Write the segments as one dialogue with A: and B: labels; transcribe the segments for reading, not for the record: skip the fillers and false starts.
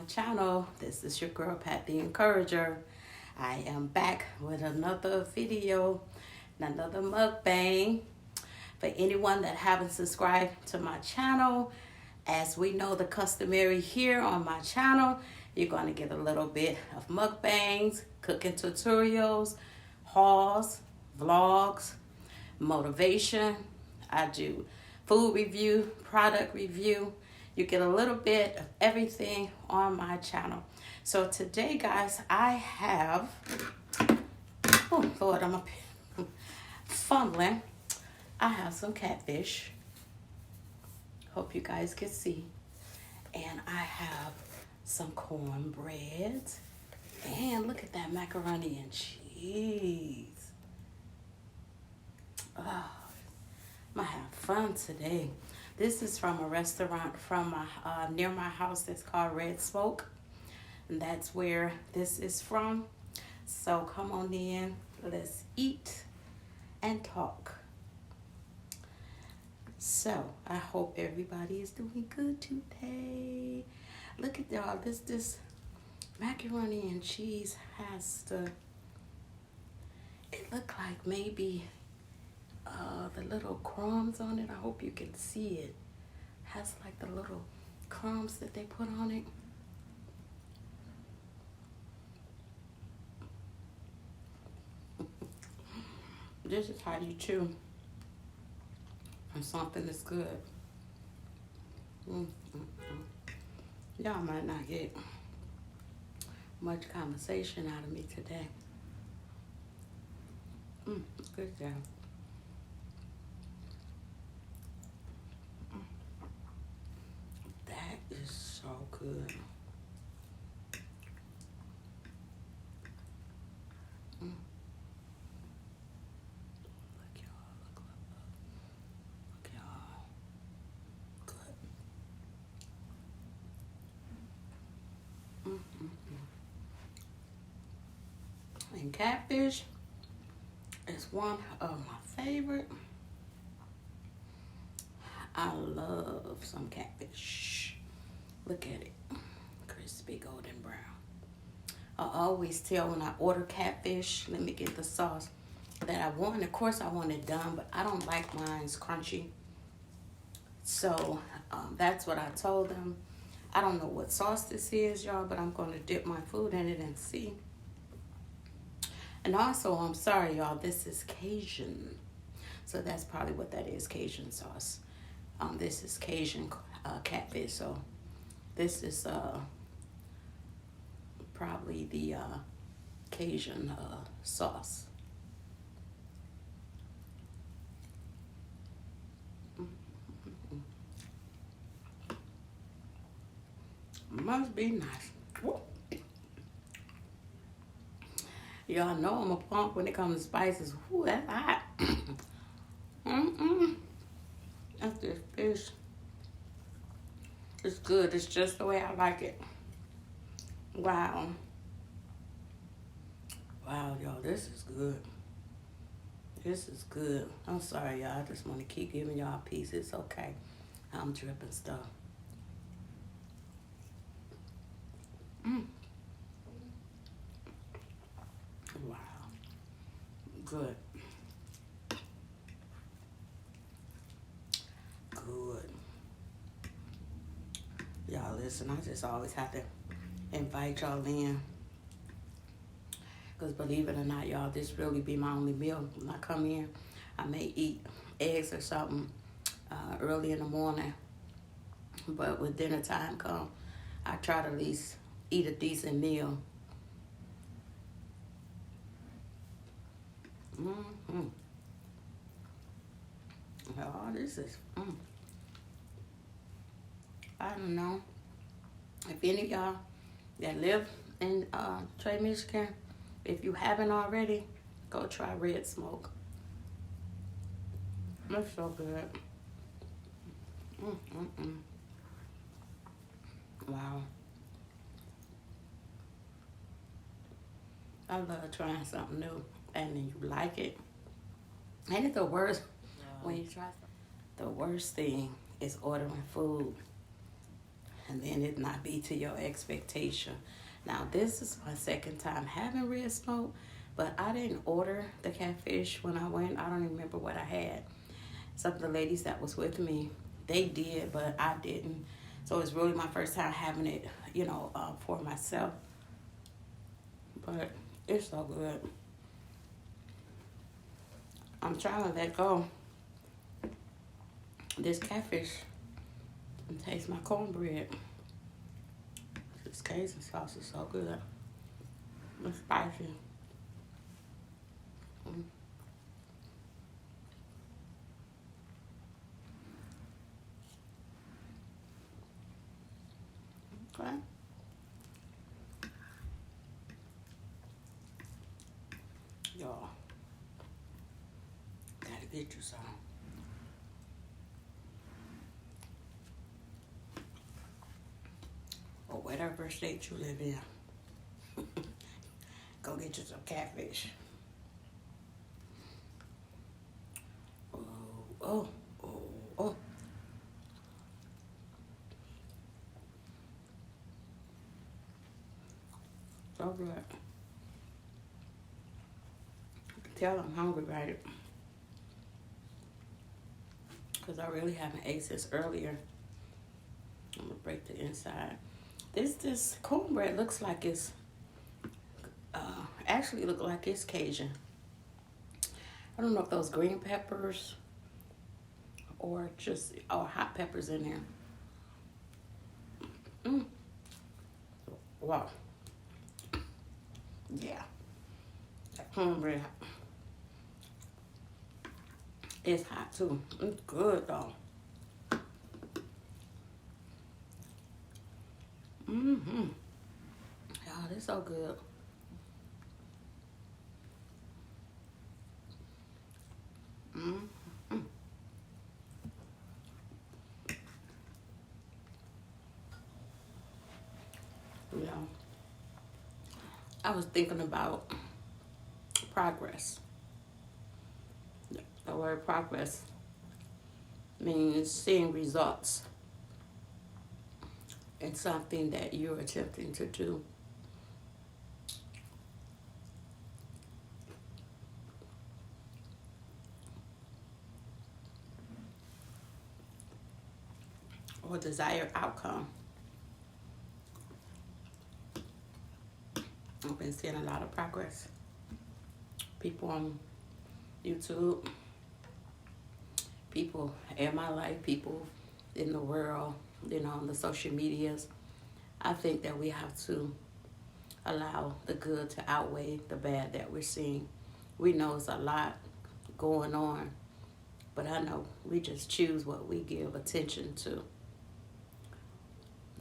A: channel. This is your girl Pat the Encourager. I am back with another video, another mukbang. For anyone that haven't subscribed to my channel, as we know the customary here on my channel, you're going to get a little bit of mukbangs, cooking tutorials, hauls, vlogs, motivation. I do food review, product review. You get a little bit of everything on my channel. So today, guys, I have, oh Lord, I'm up here fumbling. I have some catfish. Hope you guys can see. And I have some cornbread. And look at that macaroni and cheese. Oh, I'm gonna have fun today. This is from a restaurant from my near my house that's called Red Smoke. And that's where this is from. So come on in, let's eat and talk. So I hope everybody is doing good today. Look at y'all, this macaroni and cheese has to, it look like maybe the little crumbs on it. I hope you can see it. Has like the little crumbs that they put on it. This is how you chew on something that's good. Y'all might not get much conversation out of me today. Good job. That is so good. Look, y'all. Look, y'all. Good. And catfish is one of my favorite. I love some catfish. Look at it. Crispy golden brown. I always tell when I order catfish, let me get the sauce, that I want. Of course I want it done, but I don't like mine's crunchy. So that's what I told them. I don't know what sauce this is, y'all, but I'm going to dip my food in it and see. And also, I'm sorry, y'all, this is Cajun. So that's probably what that is, Cajun sauce. This is Cajun catfish, so this is probably the Cajun sauce. Must be nice. Woo. Y'all know I'm a punk when it comes to spices. Ooh, that's hot. That's this fish. It's good. It's just the way I like it. Wow. Wow, y'all, this is good. This is good. I'm sorry, y'all. I just want to keep giving y'all a piece. It's okay. I'm dripping stuff. Wow. Good. Good. Y'all listen, I just always have to invite y'all in. Because believe it or not, y'all, this really be my only meal. When I come in, I may eat eggs or something early in the morning. But when dinner time comes, I try to at least eat a decent meal. Oh, this is, I don't know. If any of y'all that live in Trey, Michigan, if you haven't already, go try Red Smoke. It's so good. Wow. I love trying something new, and then you like it. Ain't it the worst when you try something? The worst thing is ordering food and then it not be to your expectation. Now, this is my second time having red smoke, but I didn't order the catfish when I went. I don't even remember what I had. Some of the ladies that was with me, they did, but I didn't. So it's really my first time having it, for myself. But it's so good. I'm trying to let go this catfish and taste my cornbread. This Cajun sauce is so good. It's spicy. Okay. Y'all, gotta get you some. Or whatever state you live in. Go get you some catfish. Oh. So good. You can tell I'm hungry, right? Because I really haven't ate since earlier. I'm gonna break the inside. This cornbread looks like it's actually look like it's Cajun. I don't know if those green peppers or hot peppers in there. Wow. Yeah. That cornbread is hot too. It's good though. Y'all, this so good. You know, I was thinking about progress. The word progress means seeing results in something that you're attempting to do. Or desired outcome. I've been seeing a lot of progress. People on YouTube, people in my life, people in the world, on the social medias. I think that we have to allow the good to outweigh the bad that we're seeing. We know it's a lot going on, but I know we just choose what we give attention to.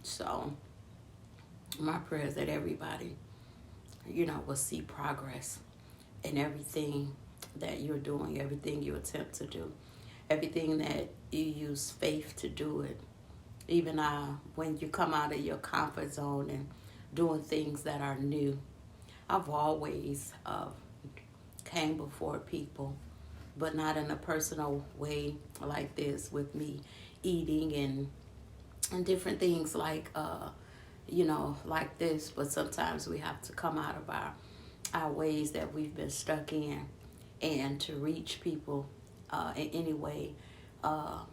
A: So my prayer is that everybody, will see progress in everything that you're doing, everything you attempt to do, everything that you use faith to do it. Even when you come out of your comfort zone and doing things that are new. I've always came before people, but not in a personal way like this with me eating and different things like like this. But sometimes we have to come out of our ways that we've been stuck in, and to reach people in any way that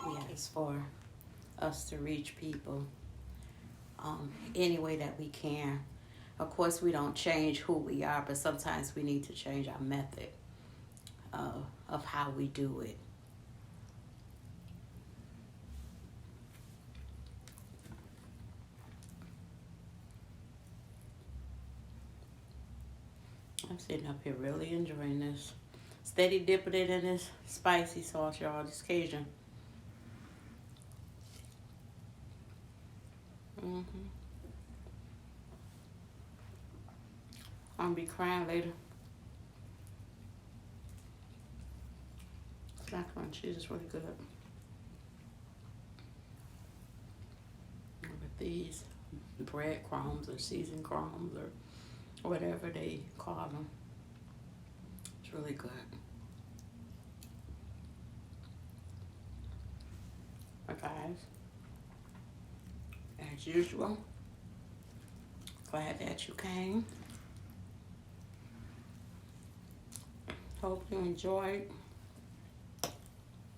A: we ask for us to reach people any way that we can. Of course, we don't change who we are, but sometimes we need to change our method of how we do it. I'm sitting up here really enjoying this. Steady dipping it in this spicy sauce, y'all. This Cajun. I'm gonna be crying later. Macaroni and cheese is really good. With these bread crumbs or seasoned crumbs or whatever they call them. It's really good. But guys, As usual, glad that you came. Hope you enjoyed.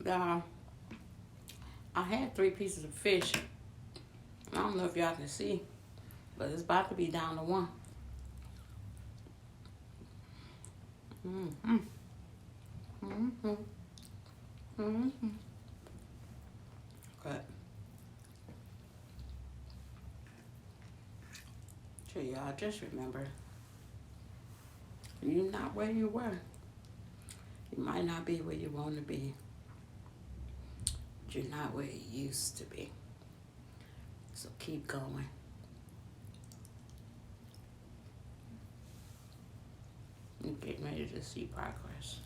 A: I had 3 pieces of fish. I don't know if y'all can see, but it's about to be down to 1. Mm-hmm. Mm-hmm. Mm-hmm. Good. So y'all just remember, you're not where you were. You might not be where you want to be. But you're not where you used to be. So keep going. You're getting ready to see progress.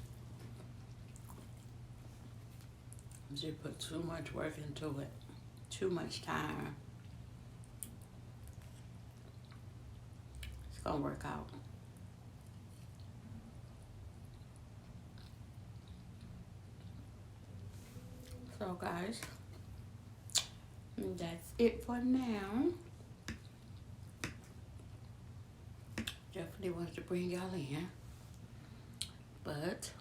A: You put too much work into it, too much time. It's gonna work out. So guys, that's it for now. Definitely wanted to bring y'all in, but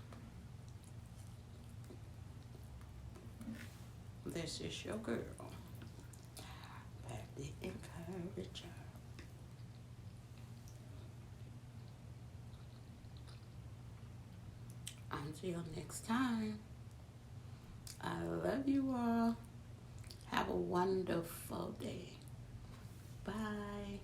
A: this is your girl, Pat the Encourager. Until next time, I love you all. Have a wonderful day. Bye.